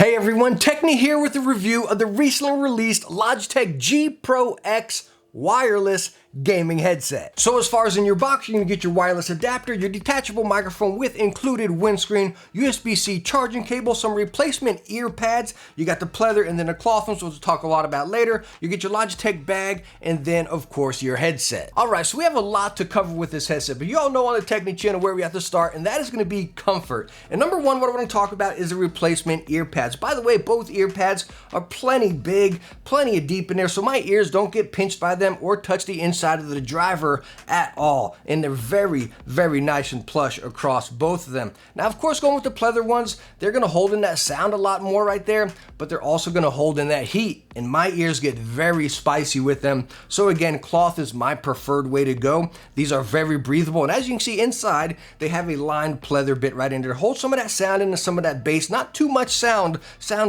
Hey everyone, Techni here with a review of the recently released Logitech G Pro X wireless gaming headset. So as far as in your box, you're gonna get your wireless adapter, your detachable microphone with included windscreen, USB-C charging cable, some replacement ear pads, you got the pleather and then the cloth ones, which we'll talk a lot about later. You get your Logitech bag, and then of course your headset. All right, so we have a lot to cover with this headset, but you all know on the Techni channel where we have to start, and that is gonna be comfort. And number one, what I wanna talk about is the replacement ear pads. By the way, both ear pads are plenty big, plenty of deep in there, so my ears don't get pinched by them or touch the inside of the driver at all, and they're very, very nice and plush across both of them. Now, of course, going with the pleather ones, they're gonna hold in that sound a lot more right there, but they're also gonna hold in that heat, and my ears get very spicy with them. So again, cloth is my preferred way to go. These are very breathable, and as you can see inside, they have a lined pleather bit right in there. Hold some of that sound in and some of that bass. Not too much sound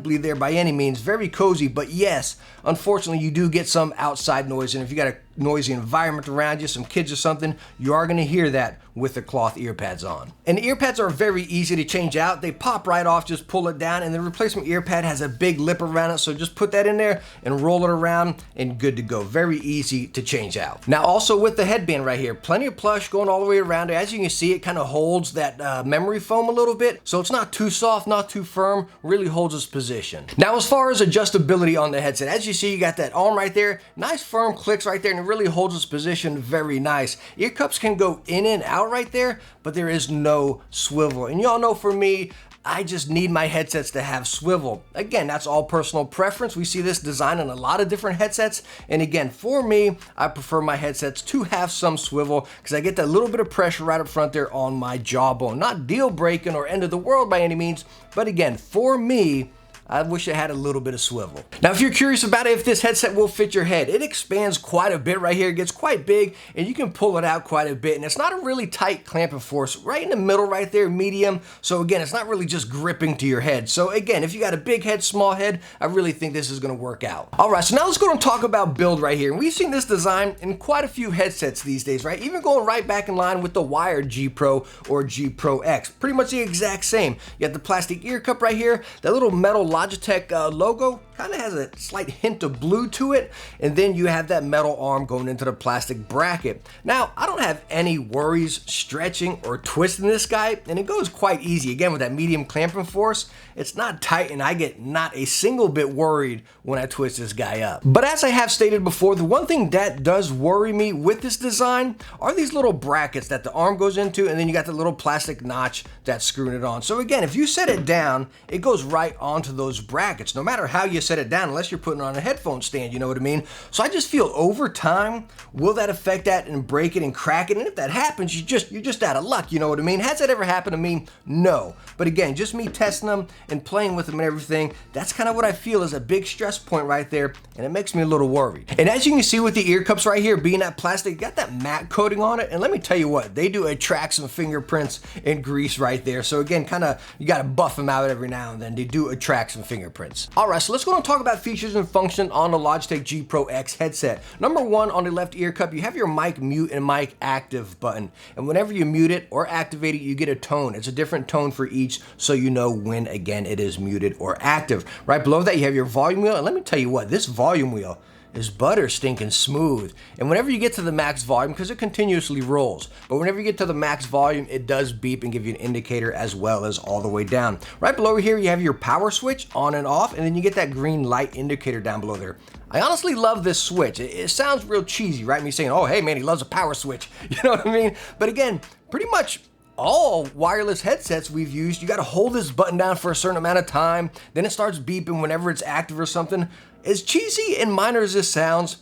bleed there by any means. Very cozy, but yes, unfortunately, you do get some outside noise, and if you got a noisy environment around you, some kids or something, you are going to hear that with the cloth ear pads on. And the ear pads are very easy to change out. They pop right off, just pull it down, and the replacement ear pad has a big lip around it, so just put that in there and roll it around and good to go. Very easy to change out. Now also with the headband right here, plenty of plush going all the way around it. As you can see, it kind of holds that memory foam a little bit, so it's not too soft, not too firm, really holds its position. Now as far as adjustability on the headset, as you see, you got that arm right there, nice firm clicks right there, and it really holds its position very nice. Ear cups can go in and out right there, but there is no swivel. And y'all know for me, I just need my headsets to have swivel. Again, that's all personal preference. We see this design in a lot of different headsets. And again, for me, I prefer my headsets to have some swivel because I get that little bit of pressure right up front there on my jawbone. Not deal breaking or end of the world by any means, but again, for me, I wish it had a little bit of swivel. Now, if you're curious about if this headset will fit your head, it expands quite a bit right here. It gets quite big, and you can pull it out quite a bit, and it's not a really tight clamping force. Right in the middle right there, medium. So again, it's not really just gripping to your head. So again, if you got a big head, small head, I really think this is gonna work out. All right, so now let's go and talk about build right here. And we've seen this design in quite a few headsets these days, right? Even going right back in line with the wired G Pro or G Pro X. Pretty much the exact same. You got the plastic ear cup right here, that little metal Logitech logo, kind of has a slight hint of blue to it, and then you have that metal arm going into the plastic bracket. Now, I don't have any worries stretching or twisting this guy, and it goes quite easy. Again, with that medium clamping force, it's not tight, and I get not a single bit worried when I twist this guy up. But as I have stated before, the one thing that does worry me with this design are these little brackets that the arm goes into, and then you got the little plastic notch that's screwing it on. So again, if you set it down, it goes right onto those brackets, no matter how you set it down, unless you're putting it on a headphone stand, you know what I mean? So I just feel over time, will that affect that and break it and crack it? And if that happens, you're just out of luck, you know what I mean? Has that ever happened to me? No. But again, just me testing them and playing with them and everything, that's kind of what I feel is a big stress point right there, and it makes me a little worried. And as you can see with the ear cups right here, being that plastic, got that matte coating on it, and let me tell you what, they do attract some fingerprints and grease right there. So again, kind of, you got to buff them out every now and then. They do attract some fingerprints. All right, so let's go and talk about features and function on the Logitech G Pro X headset. Number one, on the left ear cup, you have your mic mute and mic active button. And whenever you mute it or activate it, you get a tone. It's a different tone for each, so you know when, again, it is muted or active. Right below that, you have your volume wheel. And let me tell you what, this volume wheel is butter stinking smooth. And whenever you get to the max volume, because it continuously rolls, but whenever you get to the max volume, it does beep and give you an indicator as well as all the way down. Right below here, you have your power switch on and off, and then you get that green light indicator down below there. I honestly love this switch. It sounds real cheesy, right? Me saying, oh, hey man, he loves a power switch. You know what I mean? But again, pretty much all wireless headsets we've used, you got to hold this button down for a certain amount of time, then it starts beeping whenever it's active or something. As cheesy and minor as this sounds,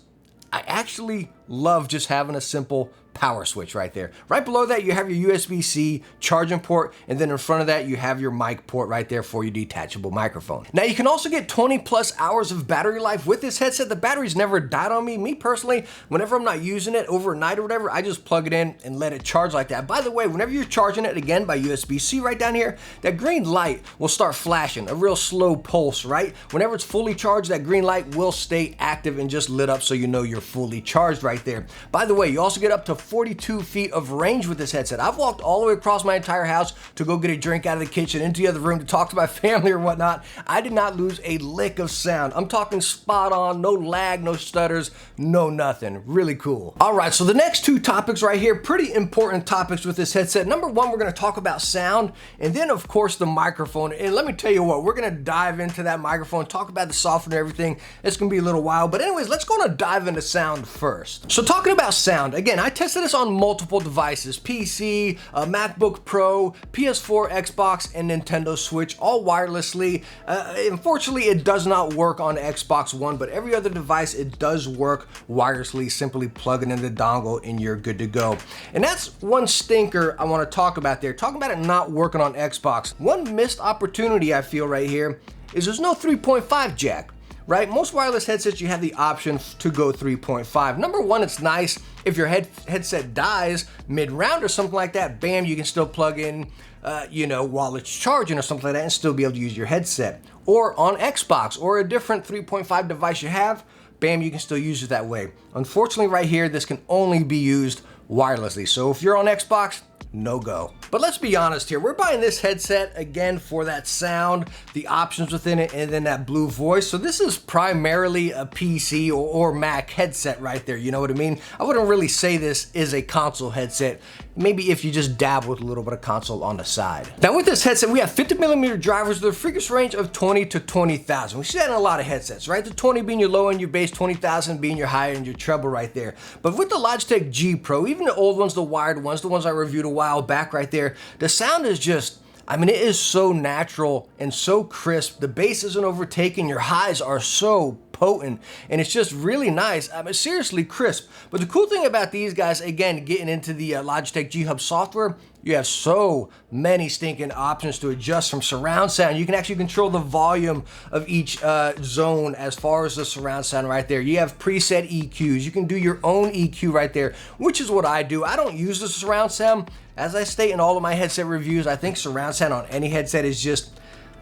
I actually love just having a simple power switch right there. Right below that, you have your USB-C charging port, and then in front of that, you have your mic port right there for your detachable microphone. Now, you can also get 20 plus hours of battery life with this headset. The battery's never died on me. Me personally, whenever I'm not using it overnight or whatever, I just plug it in and let it charge like that. By the way, whenever you're charging it, again, by USB-C right down here, that green light will start flashing, a real slow pulse, right? Whenever it's fully charged, that green light will stay active and just lit up so you know you're fully charged right there. By the way, you also get up to 42 feet of range with this headset. I've walked all the way across my entire house to go get a drink out of the kitchen, into the other room to talk to my family or whatnot. I did not lose a lick of sound. I'm talking spot on, no lag, no stutters, no nothing. Really cool. All right, so the next two topics right here, pretty important topics with this headset. Number one, we're gonna talk about sound, and then of course the microphone. And let me tell you what, we're gonna dive into that microphone, talk about the software and everything. It's gonna be a little while, but anyways, let's go and dive into sound first. So talking about sound, again, I tested this on multiple devices, PC, MacBook Pro, PS4, Xbox, and Nintendo Switch, all wirelessly. Unfortunately, it does not work on Xbox One, but every other device, it does work wirelessly. Simply plug it in the dongle and you're good to go. And that's one stinker I want to talk about there. Talking about it not working on Xbox. One missed opportunity I feel right here is there's no 3.5 jack. Right? Most wireless headsets, you have the option to go 3.5. Number one, it's nice if your headset dies mid-round or something like that, bam, you can still plug in, while it's charging or something like that and still be able to use your headset. Or on Xbox or a different 3.5 device you have, bam, you can still use it that way. Unfortunately, right here, this can only be used wirelessly. So if you're on Xbox, no go. But let's be honest here, we're buying this headset again for that sound, the options within it, and then that blue voice. So this is primarily a PC or Mac headset right there, you know what I mean? I wouldn't really say this is a console headset. Maybe if you just dab with a little bit of console on the side. Now with this headset, we have 50mm drivers with a frequency range of 20 to 20,000. We see that in a lot of headsets, right? The 20 being your low end, your bass, 20,000 being your high end, your treble right there. But with the Logitech G Pro, even the old ones, the wired ones, the ones I reviewed a while back right there, the sound is just, it is so natural and so crisp. The bass isn't overtaken, your highs are so potent, and it's just really nice. Seriously crisp. But the cool thing about these guys, again, getting into the Logitech GHub software, you have so many stinking options to adjust from surround sound. You can actually control the volume of each zone as far as the surround sound right there. You have preset EQs. You can do your own EQ right there, which is what I do. I don't use the surround sound. As I state in all of my headset reviews, I think surround sound on any headset is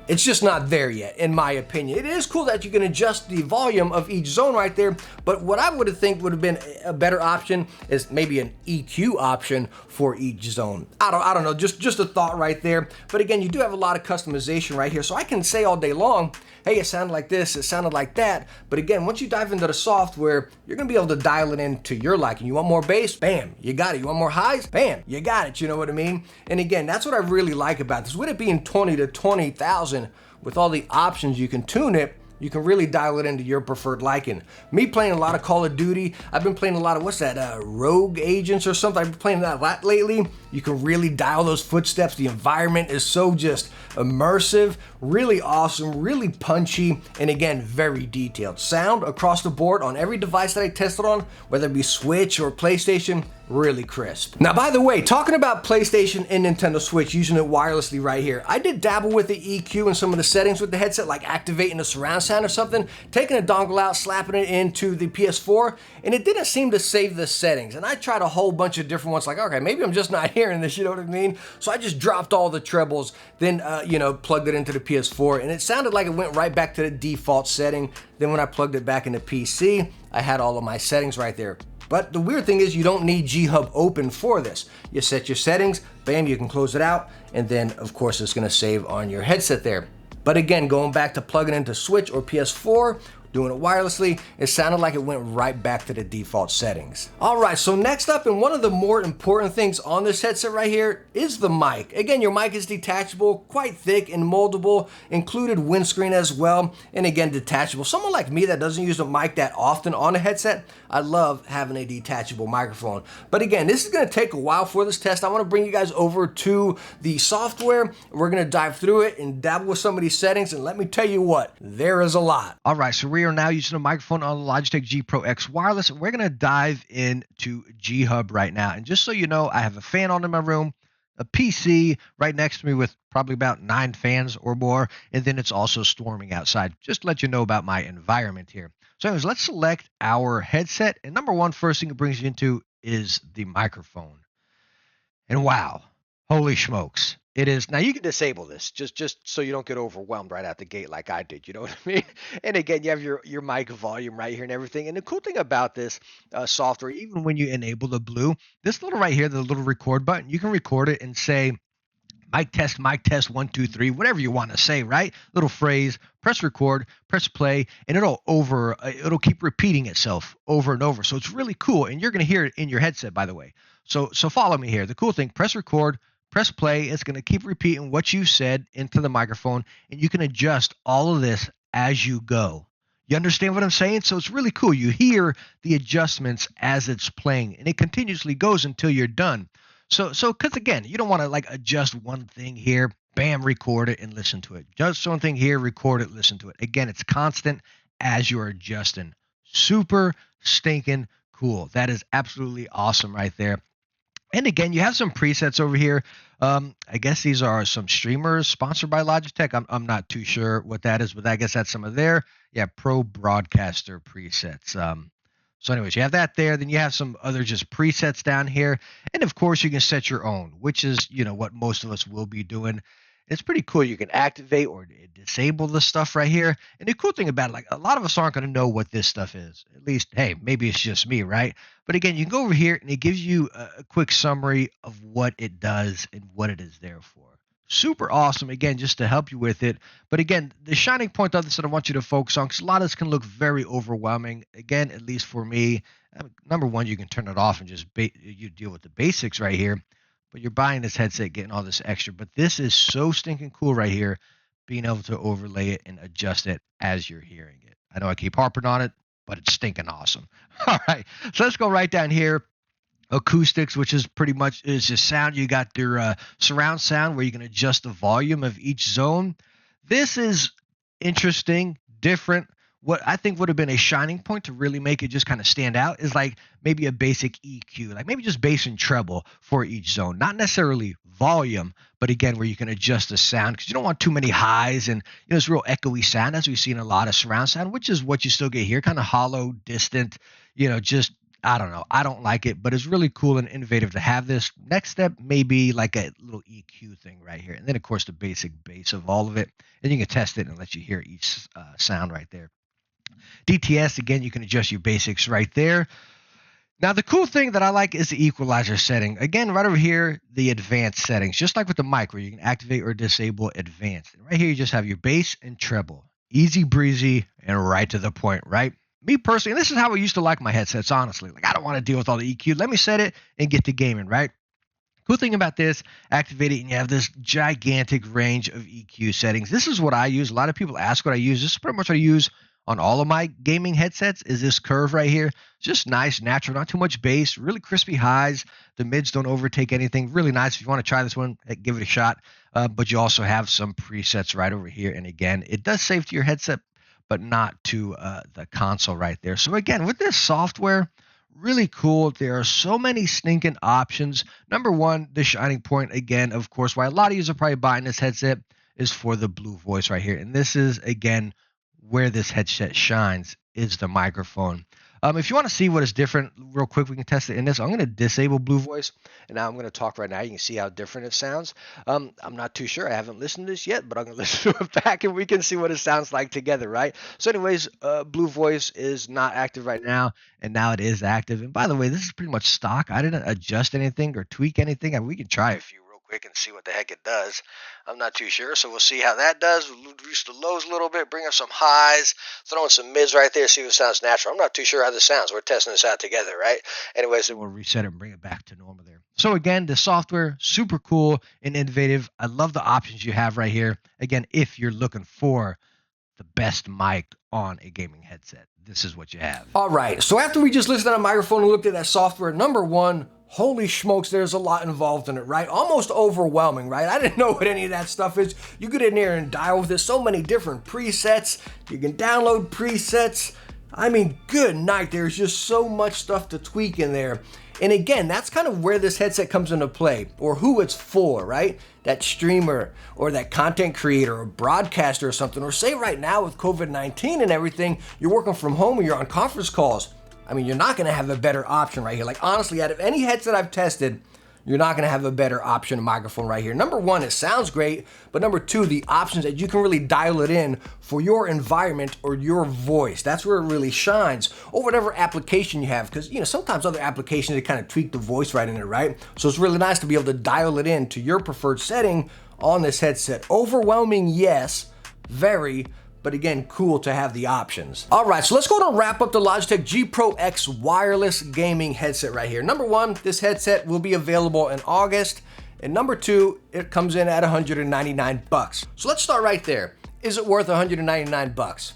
it's just not there yet, in my opinion. It is cool that you can adjust the volume of each zone right there, but what I would think would have been a better option is maybe an EQ option for each zone. I don't know, just a thought right there. But again, you do have a lot of customization right here, so I can say all day long, hey, it sounded like this, it sounded like that. But again, once you dive into the software, you're gonna be able to dial it into your liking. You want more bass? Bam, you got it. You want more highs? Bam, you got it, you know what I mean? And again, that's what I really like about this. With it being 20 to 20,000, with all the options you can tune it, you can really dial it into your preferred liking. Me playing a lot of Call of Duty, I've been playing a lot of, what's that, Rogue Agents or something. I've been playing that a lot lately. You can really dial those footsteps. The environment is so just immersive, really awesome, really punchy, and again, very detailed. Sound across the board on every device that I tested on, whether it be Switch or PlayStation, really crisp. Now, by the way, talking about PlayStation and Nintendo Switch, using it wirelessly right here, I did dabble with the EQ and some of the settings with the headset, like activating the surround sound or something, taking a dongle out, slapping it into the PS4, and it didn't seem to save the settings. And I tried a whole bunch of different ones, like, okay, maybe I'm just not hearing this, you know what I mean? So I just dropped all the trebles, then, plugged it into the PS4, and it sounded like it went right back to the default setting. Then when I plugged it back into PC, I had all of my settings right there. But the weird thing is you don't need GHub open for this. You set your settings, bam, you can close it out, and then of course it's gonna save on your headset there. But again, going back to plugging into Switch or PS4, doing it wirelessly, it sounded like it went right back to the default settings. All right, so next up, and one of the more important things on this headset right here is the mic. Again, your mic is detachable, quite thick and moldable, included windscreen as well, and again, detachable. Someone like me that doesn't use a mic that often on a headset, I love having a detachable microphone. But again, this is gonna take a while for this test. I wanna bring you guys over to the software. We're gonna dive through it and dabble with some of these settings, and let me tell you what, there is a lot. All right, so we are now using a microphone on the Logitech G Pro X wireless, and we're gonna dive into GHub right now. And just so you know, I have a fan on in my room, a PC right next to me with probably about 9 fans or more, and then it's also storming outside. Just to let you know about my environment here. So anyways, let's select our headset, and number one, first thing it brings you into is the microphone. And wow, holy smokes, It is. Now you can disable this just so you don't get overwhelmed right out the gate like I did. You know what I mean? And again, you have your mic volume right here and everything. And the cool thing about this software, even when you enable the blue, this little right here, the little record button, you can record it and say mic test, 1, 2, 3, whatever you want to say, right? Little phrase, press record, press play, and it'll keep repeating itself over and over. So it's really cool. And you're going to hear it in your headset, by the way. So follow me here. The cool thing, press record, press play. It's going to keep repeating what you said into the microphone, and you can adjust all of this as you go. You understand what I'm saying? So it's really cool. You hear the adjustments as it's playing, and it continuously goes until you're done. So, because again, you don't want to like adjust one thing here, bam, record it and listen to it. Just one thing here, record it, listen to it. Again, it's constant as you're adjusting. Super stinking cool. That is absolutely awesome right there. And again, you have some presets over here. I guess these are some streamers sponsored by Logitech. I'm not too sure what that is, but I guess that's some of their pro broadcaster presets. So anyways, you have that there. Then you have some other just presets down here. And of course, you can set your own, which is, what most of us will be doing. It's pretty cool. You can activate or disable the stuff right here. And the cool thing about it, like a lot of us aren't going to know what this stuff is. At least, hey, maybe it's just me, right? But again, you can go over here and it gives you a quick summary of what it does and what it is there for. Super awesome, again, just to help you with it. But again, the shining point of this that I want you to focus on, because a lot of this can look very overwhelming. Again, at least for me, number one, you can turn it off and just you deal with the basics right here. But you're buying this headset, getting all this extra. But this is so stinking cool right here, being able to overlay it and adjust it as you're hearing it. I know I keep harping on it, but it's stinking awesome. All right, so let's go right down here. Acoustics, which is pretty much is just sound. You got your surround sound where you can adjust the volume of each zone. This is interesting, different. What I think would have been a shining point to really make it just kind of stand out is like maybe a basic EQ, like maybe just bass and treble for each zone, not necessarily volume, but again, where you can adjust the sound because you don't want too many highs and it's real echoey sound as we've seen a lot of surround sound, which is what you still get here, kind of hollow, distant, just I don't know. I don't like it, but it's really cool and innovative to have this. Next step may be like a little EQ thing right here. And then, of course, the basic bass of all of it. And you can test it and let you hear each sound right there. DTS, again, you can adjust your basics right there. Now, the cool thing that I like is the equalizer setting. Again, right over here, the advanced settings, just like with the mic where you can activate or disable advanced. And right here, you just have your bass and treble. Easy breezy and right to the point, right? Me personally, and this is how I used to like my headsets, honestly. Like, I don't want to deal with all the EQ. Let me set it and get to gaming, right? Cool thing about this, activate it, and you have this gigantic range of EQ settings. This is what I use. A lot of people ask what I use. This is pretty much what I use on all of my gaming headsets, is this curve right here. Just nice, natural, not too much bass, really crispy highs. The mids don't overtake anything. Really nice. If you want to try this one, give it a shot. But you also have some presets right over here. And again, it does save to your headset, but not to the console right there. So again, with this software, really cool. There are so many stinking options. Number one, the shining point, again, of course, why a lot of you are probably buying this headset is for the blue voice right here. And this is, again, where this headset shines, is the microphone. If you want to see what is different real quick, we can test it in this. I'm going to disable blue voice, and now I'm going to talk right now. You can see how different it sounds. I'm not too sure. I haven't listened to this yet, but I'm going to listen to it back, and we can see what it sounds like together, right? So anyways, blue voice is not active right now, and now it is active. And by the way, this is pretty much stock. I didn't adjust anything or tweak anything. I mean, we can try a few real quick and see what the heck it does. I'm not too sure, so we'll see how that does. We'll reduce the lows a little bit, bring up some highs, throw in some mids right there, see if it sounds natural. I'm not too sure how this sounds. We're testing this out together, right? Anyways, then we'll reset it and bring it back to normal there. So again, the software, super cool and innovative. I love the options you have right here. Again, if you're looking for the best mic on a gaming headset, this is what you have. All right, so after we just listened on a microphone and looked at that software, number one, holy smokes, there's a lot involved in it, right? Almost overwhelming, right? I didn't know what any of that stuff is. You get in there and dial with it. So many different presets. You can download presets. I mean, good night. There's just so much stuff to tweak in there. And again, that's kind of where this headset comes into play, or who it's for, right? That streamer or that content creator or broadcaster or something. Or say right now with COVID-19 and everything, you're working from home or you're on conference calls. I mean, you're not going to have a better option right here. Like, honestly, out of any headset I've tested, you're not gonna have a better option microphone right here. Number one, it sounds great, but number two, the options that you can really dial it in for your environment or your voice. That's where it really shines, or whatever application you have, because sometimes other applications, they kind of tweak the voice right in it, right? So it's really nice to be able to dial it in to your preferred setting on this headset. Overwhelming, yes, very, but again, cool to have the options. All right, so let's go and wrap up the Logitech G Pro X wireless gaming headset right here. Number one, this headset will be available in August. And number two, it comes in at 199 bucks. So let's start right there. Is it worth 199 bucks?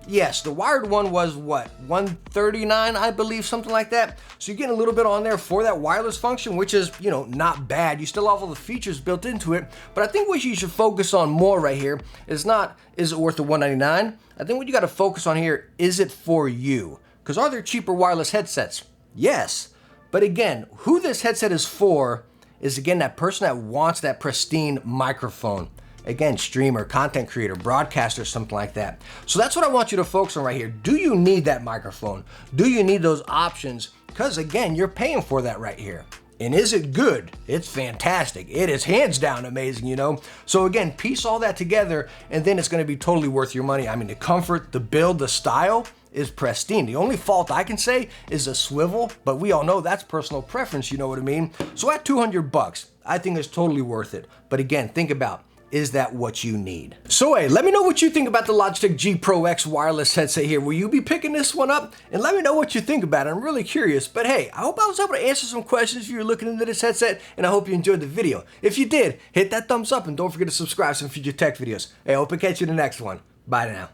Yes, the wired one was what, 139, I believe, something like that. So you're getting a little bit on there for that wireless function, which is, not bad. You still have all the features built into it, but I think what you should focus on more right here is not, is it worth the 199? I think what you got to focus on here, is it for you? Because are there cheaper wireless headsets? Yes, but again, who this headset is for is, again, that person that wants that pristine microphone. Again, streamer, content creator, broadcaster, something like that. So that's what I want you to focus on right here. Do you need that microphone? Do you need those options? Because again, you're paying for that right here. And is it good? It's fantastic. It is hands down amazing, So again, piece all that together and then it's gonna be totally worth your money. I mean, the comfort, the build, the style is pristine. The only fault I can say is a swivel, but we all know that's personal preference, you know what I mean? So at 200 bucks, I think it's totally worth it. But again, think about, is that what you need? So hey, let me know what you think about the Logitech G Pro X wireless headset here. Will you be picking this one up? And let me know what you think about it. I'm really curious. But hey, I hope I was able to answer some questions if you were looking into this headset, and I hope you enjoyed the video. If you did, hit that thumbs up and don't forget to subscribe for some future tech videos. Hey, I hope to catch you in the next one. Bye now.